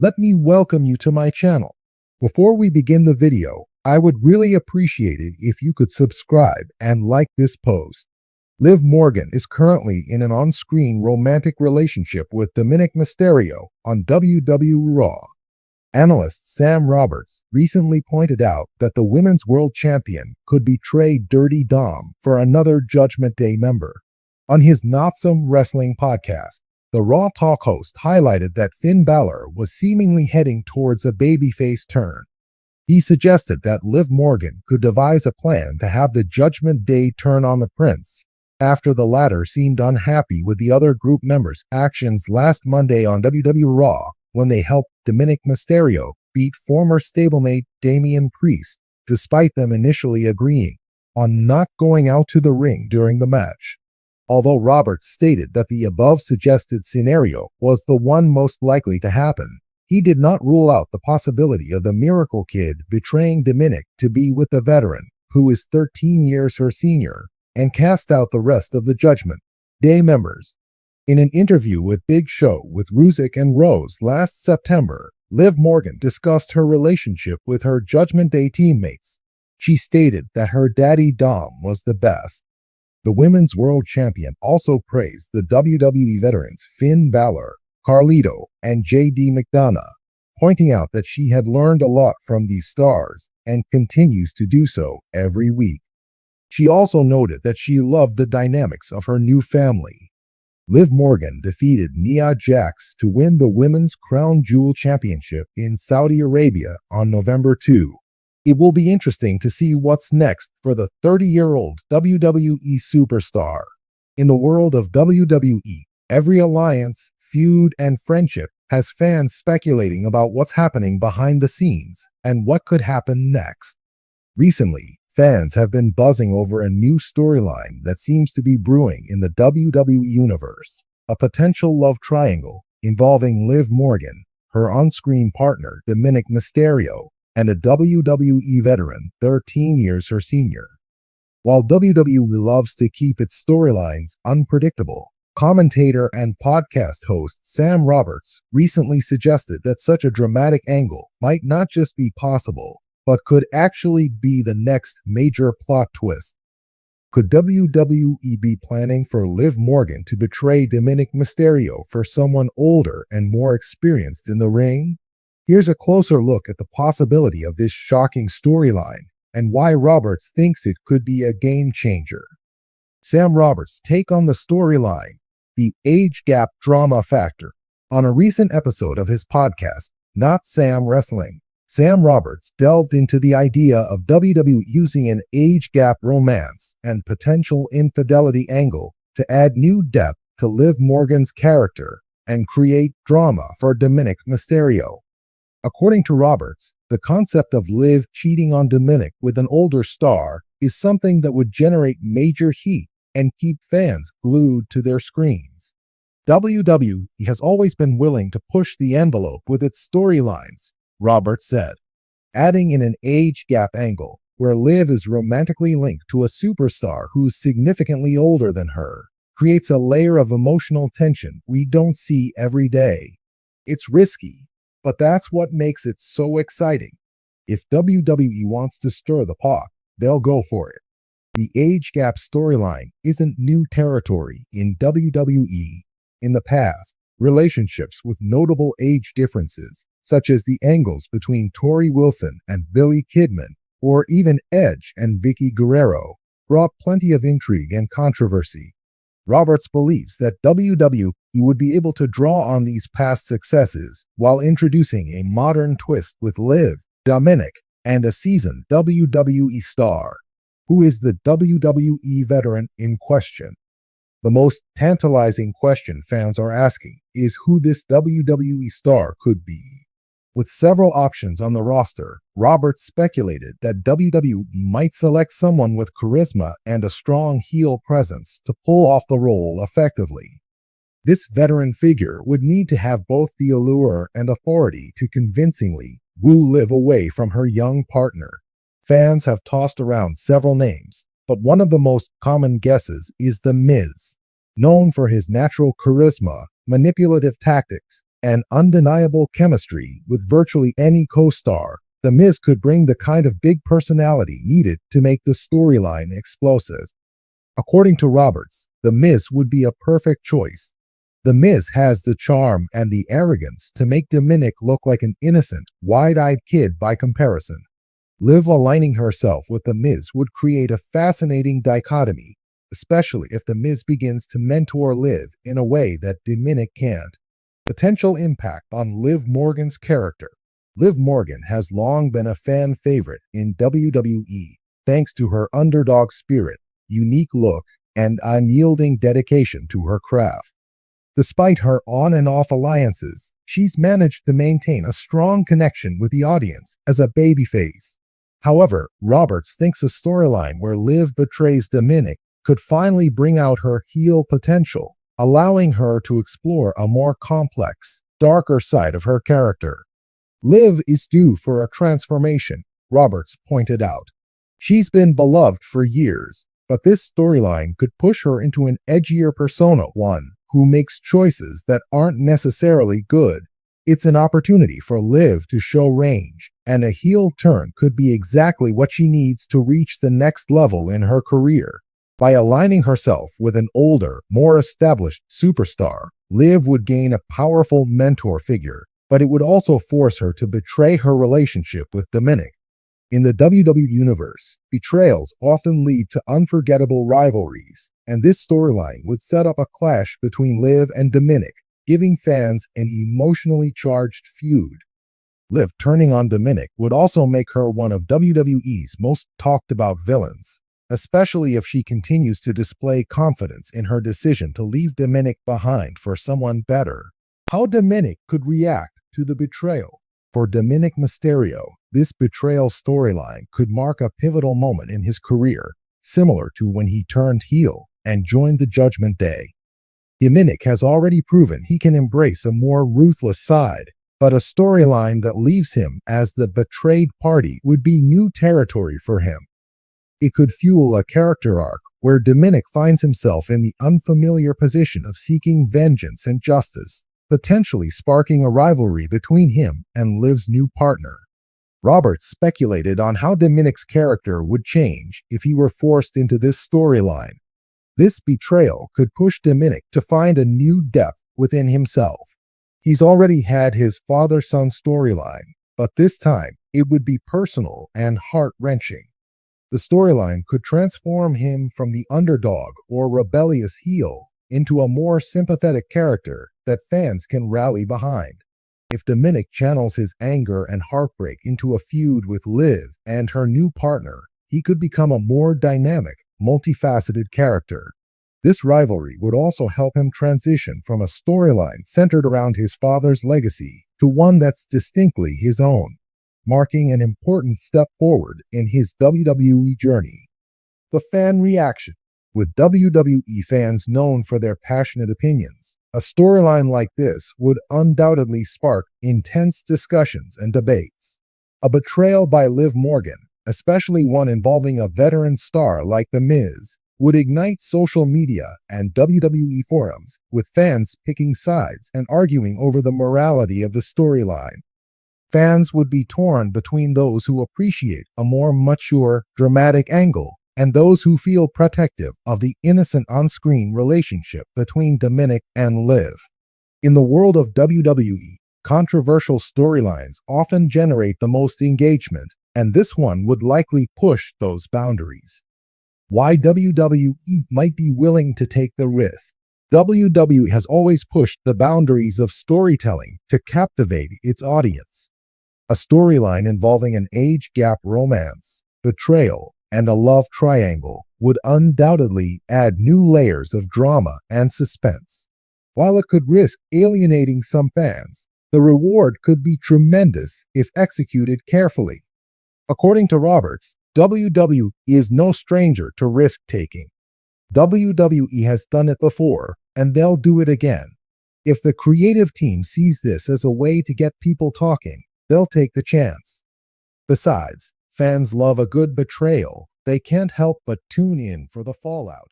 let me welcome you to my channel. Before we begin the video, I would really appreciate it if you could subscribe and like this post. Liv Morgan is currently in an on-screen romantic relationship with Dominik Mysterio on WWE Raw. Analyst Sam Roberts recently pointed out that the Women's World Champion could betray Dirty Dom for another Judgment Day member. On his Not Some Wrestling podcast, the Raw Talk host highlighted that Finn Balor was seemingly heading towards a babyface turn. He suggested that Liv Morgan could devise a plan to have the Judgment Day turn on the Prince, after the latter seemed unhappy with the other group members' actions last Monday on WWE Raw when they helped Dominik Mysterio beat former stablemate Damian Priest, despite them initially agreeing on not going out to the ring during the match. Although Roberts stated that the above suggested scenario was the one most likely to happen, he did not rule out the possibility of the Miracle Kid betraying Dominik to be with the veteran, who is 13 years her senior, and cast out the rest of the Judgment Day members. In an interview with Big Show with Ruzick and Rhodes last September, Liv Morgan discussed her relationship with her Judgment Day teammates. She stated that her daddy Dom was the best. The Women's World Champion also praised the WWE veterans Finn Balor, Carlito, and J.D. McDonough, pointing out that she had learned a lot from these stars and continues to do so every week. She also noted that she loved the dynamics of her new family. Liv Morgan defeated Nia Jax to win the Women's Crown Jewel Championship in Saudi Arabia on November 2. It will be interesting to see what's next for the 30-year-old WWE superstar. In the world of WWE, every alliance, feud, and friendship has fans speculating about what's happening behind the scenes and what could happen next. Recently, fans have been buzzing over a new storyline that seems to be brewing in the WWE Universe, a potential love triangle involving Liv Morgan, her on-screen partner Dominik Mysterio, and a WWE veteran 13 years her senior. While WWE loves to keep its storylines unpredictable, commentator and podcast host Sam Roberts recently suggested that such a dramatic angle might not just be possible, but could actually be the next major plot twist. Could WWE be planning for Liv Morgan to betray Dominik Mysterio for someone older and more experienced in the ring? Here's a closer look at the possibility of this shocking storyline and why Roberts thinks it could be a game changer. Sam Roberts' take on the storyline, the age gap drama factor. On a recent episode of his podcast, Not Sam Wrestling, Sam Roberts delved into the idea of WWE using an age gap romance and potential infidelity angle to add new depth to Liv Morgan's character and create drama for Dominik Mysterio. According to Roberts, the concept of Liv cheating on Dominik with an older star is something that would generate major heat and keep fans glued to their screens. WWE has always been willing to push the envelope with its storylines, Roberts said, adding in an age gap angle where Liv is romantically linked to a superstar who's significantly older than her creates a layer of emotional tension we don't see every day. It's risky, but that's what makes it so exciting. If WWE wants to stir the pot, they'll go for it. The age gap storyline isn't new territory in WWE. In the past, relationships with notable age differences, such as the angles between Tori Wilson and Billy Kidman, or even Edge and Vicky Guerrero, brought plenty of intrigue and controversy. Roberts believes that WWE would be able to draw on these past successes while introducing a modern twist with Liv, Dominik, and a seasoned WWE star. Who is the WWE veteran in question? The most tantalizing question fans are asking is who this WWE star could be. With several options on the roster, Roberts speculated that WWE might select someone with charisma and a strong heel presence to pull off the role effectively. This veteran figure would need to have both the allure and authority to convincingly woo Liv away from her young partner. Fans have tossed around several names, but one of the most common guesses is The Miz. Known for his natural charisma, manipulative tactics, and undeniable chemistry with virtually any co-star, The Miz could bring the kind of big personality needed to make the storyline explosive. According to Roberts, The Miz would be a perfect choice. The Miz has the charm and the arrogance to make Dominik look like an innocent, wide-eyed kid by comparison. Liv aligning herself with The Miz would create a fascinating dichotomy, especially if The Miz begins to mentor Liv in a way that Dominik can't. Potential impact on Liv Morgan's character. Liv Morgan has long been a fan favorite in WWE thanks to her underdog spirit, unique look, and unyielding dedication to her craft. Despite her on and off alliances, she's managed to maintain a strong connection with the audience as a babyface. However, Roberts thinks a storyline where Liv betrays Dominik could finally bring out her heel potential, allowing her to explore a more complex, darker side of her character. Liv is due for a transformation, Roberts pointed out. She's been beloved for years, but this storyline could push her into an edgier persona, one who makes choices that aren't necessarily good. It's an opportunity for Liv to show range, and a heel turn could be exactly what she needs to reach the next level in her career. By aligning herself with an older, more established superstar, Liv would gain a powerful mentor figure, but it would also force her to betray her relationship with Dominik. In the WWE Universe, betrayals often lead to unforgettable rivalries, and this storyline would set up a clash between Liv and Dominik, giving fans an emotionally charged feud. Liv turning on Dominik would also make her one of WWE's most talked about villains, especially if she continues to display confidence in her decision to leave Dominik behind for someone better. How Dominik could react to the betrayal. For Dominik Mysterio, this betrayal storyline could mark a pivotal moment in his career, similar to when he turned heel and joined the Judgment Day. Dominik has already proven he can embrace a more ruthless side, but a storyline that leaves him as the betrayed party would be new territory for him. It could fuel a character arc where Dominik finds himself in the unfamiliar position of seeking vengeance and justice, potentially sparking a rivalry between him and Liv's new partner. Roberts speculated on how Dominik's character would change if he were forced into this storyline. This betrayal could push Dominik to find a new depth within himself. He's already had his father-son storyline, but this time it would be personal and heart-wrenching. The storyline could transform him from the underdog or rebellious heel into a more sympathetic character that fans can rally behind. If Dominik channels his anger and heartbreak into a feud with Liv and her new partner, he could become a more dynamic, multifaceted character. This rivalry would also help him transition from a storyline centered around his father's legacy to one that's distinctly his own, marking an important step forward in his WWE journey. The fan reaction. With WWE fans known for their passionate opinions, a storyline like this would undoubtedly spark intense discussions and debates. A betrayal by Liv Morgan, especially one involving a veteran star like The Miz, would ignite social media and WWE forums, with fans picking sides and arguing over the morality of the storyline. Fans would be torn between those who appreciate a more mature, dramatic angle and those who feel protective of the innocent on-screen relationship between Dominik and Liv. In the world of WWE, controversial storylines often generate the most engagement, and this one would likely push those boundaries. Why WWE might be willing to take the risk. WWE has always pushed the boundaries of storytelling to captivate its audience. A storyline involving an age gap romance, betrayal, and a love triangle would undoubtedly add new layers of drama and suspense. While it could risk alienating some fans, the reward could be tremendous if executed carefully. According to Roberts, WWE is no stranger to risk-taking. WWE has done it before, and they'll do it again. If the creative team sees this as a way to get people talking, they'll take the chance. Besides, fans love a good betrayal. They can't help but tune in for the fallout.